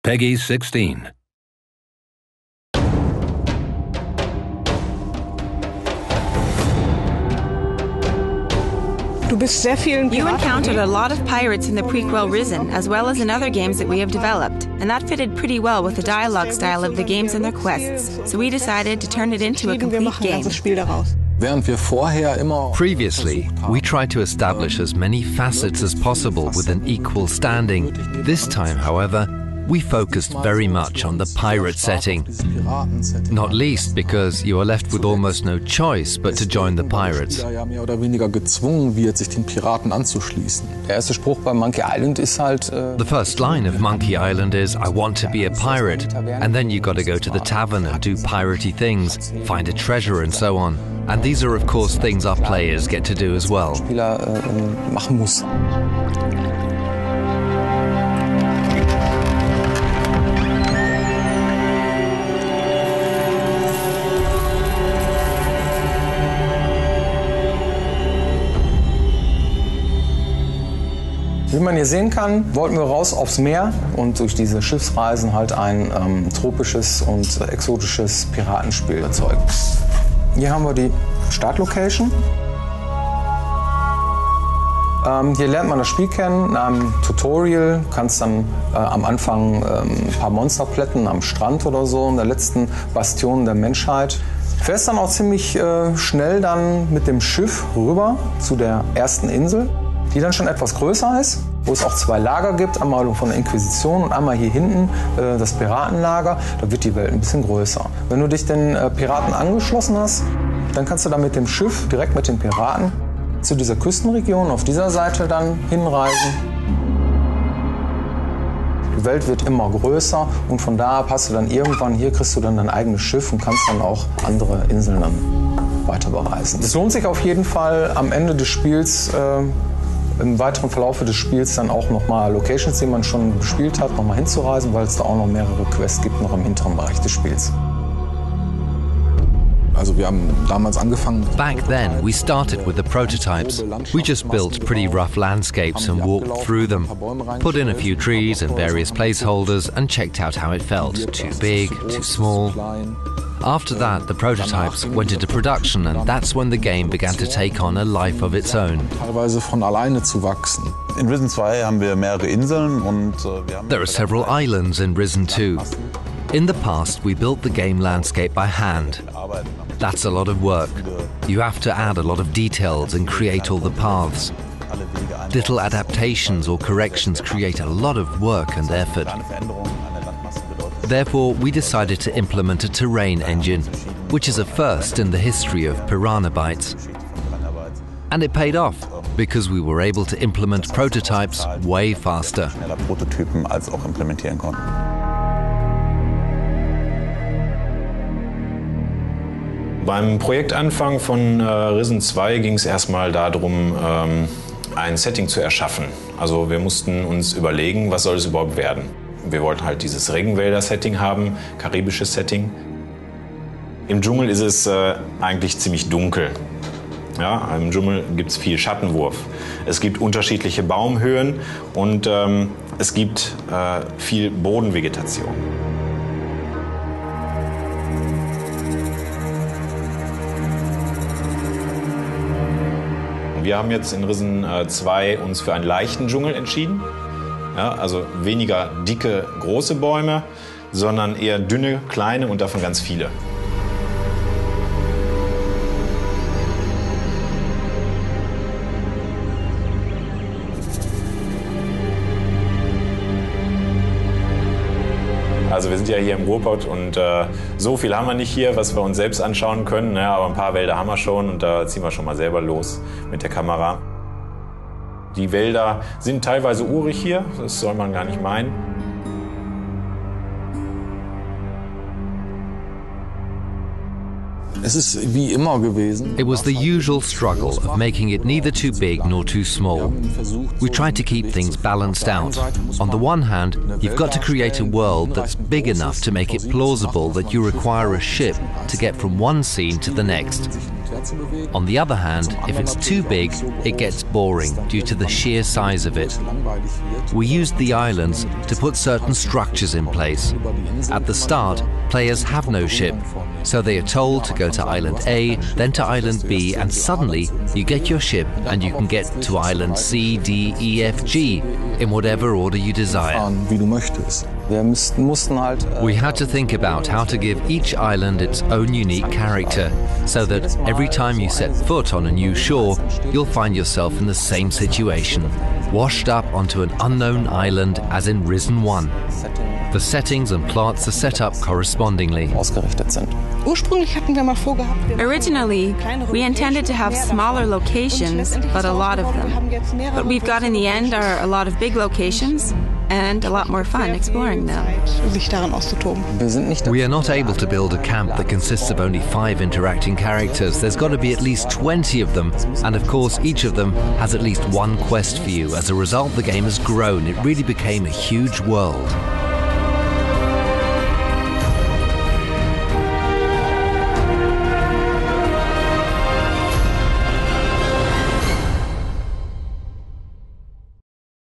Peggy 16. You encountered a lot of pirates in the prequel Risen, as well as in other games that we have developed, and that fitted pretty well with the dialogue style of the games and their quests, so we decided to turn it into a complete game. Previously, we tried to establish as many facets as possible with an equal standing. This time, however, we focused very much on the pirate setting, not least because you are left with almost no choice but to join the pirates. The first line of Monkey Island is, "I want to be a pirate," and then you got to go to the tavern and do piratey things, find a treasure and so on. And these are of course things our players get to do as well. Wie man hier sehen kann, wollten wir raus aufs Meer und durch diese Schiffsreisen halt ein tropisches und exotisches Piratenspiel erzeugen. Hier haben wir die Startlocation. Hier lernt man das Spiel kennen in einem Tutorial. Du kannst dann am Anfang ein paar Monster plätten am Strand oder so, in der letzten Bastion der Menschheit. Du fährst dann auch ziemlich schnell dann mit dem Schiff rüber zu der ersten Insel, die dann schon etwas größer ist, wo es auch zwei Lager gibt, einmal von der Inquisition und einmal hier hinten das Piratenlager. Da wird die Welt ein bisschen größer. Wenn du dich den Piraten angeschlossen hast, dann kannst du dann mit dem Schiff direkt mit den Piraten zu dieser Küstenregion auf dieser Seite dann hinreisen. Die Welt wird immer größer und von da ab hast du dann irgendwann, hier kriegst du dann dein eigenes Schiff und kannst dann auch andere Inseln dann weiter bereisen. Es lohnt sich auf jeden Fall am Ende des Spiels, im weiteren Verlauf des Spiels dann auch nochmal Locations, die man schon bespielt hat, nochmal hinzureisen, weil es da auch noch mehrere Quests gibt, noch im hinteren Bereich des Spiels. Also wir haben damals angefangen. Back then, we started with the prototypes. We just built pretty rough landscapes and walked through them, put in a few trees and various placeholders and checked out how it felt. Too big, too small. After that, the prototypes went into production and that's when the game began to take on a life of its own. Teilweise von alleine zu wachsen. In Risen 2 haben wir mehrere Inseln und wir haben... There are several islands in Risen 2. In the past, we built the game landscape by hand. That's a lot of work. You have to add a lot of details and create all the paths. Little adaptations or corrections create a lot of work and effort. Therefore, we decided to implement a terrain engine, which is a first in the history of Piranha Bytes. And it paid off, because we were able to implement prototypes way faster. Prototypen als auch implementieren konnten. Beim Projektanfang von Risen 2 ging es erstmal darum, ein Setting zu erschaffen. Also wir mussten uns überlegen, was soll es überhaupt werden. Wir wollten halt dieses Regenwälder-Setting haben, karibisches Setting. Im Dschungel ist es eigentlich ziemlich dunkel. Ja, im Dschungel gibt es viel Schattenwurf. Es gibt unterschiedliche Baumhöhen und es gibt viel Bodenvegetation. Wir haben jetzt in Risen 2 uns für einen leichten Dschungel entschieden. Ja, also weniger dicke, große Bäume, sondern eher dünne, kleine und davon ganz viele. Also wir sind ja hier im Ruhrpott und so viel haben wir nicht hier, was wir uns selbst anschauen können. Ja, aber ein paar Wälder haben wir schon und da ziehen wir schon mal selber los mit der Kamera. Die Wälder sind teilweise urig hier, das soll man gar nicht meinen. Es ist wie immer gewesen. It was the usual struggle of making it neither too big nor too small. We tried to keep things balanced out. On the one hand, you've got to create a world that's big enough to make it plausible that you require a ship to get from one scene to the next. On the other hand, if it's too big, it gets boring due to the sheer size of it. We used the islands to put certain structures in place. At the start, players have no ship, so they are told to go to Island A, then to Island B, and suddenly you get your ship and you can get to Island C, D, E, F, G, in whatever order you desire. We had to think about how to give each island its own unique character, so that every time you set foot on a new shore, you'll find yourself in the same situation, washed up onto an unknown island as in Risen 1. The settings and plots are set up correspondingly. Originally, we intended to have smaller locations, but a lot of them. What we've got in the end are a lot of big locations and a lot more fun exploring them. We are not able to build a camp that consists of only 5 interacting characters. There's got to be at least 20 of them, and of course each of them has at least one quest for you. As a result, the game has grown. It really became a huge world.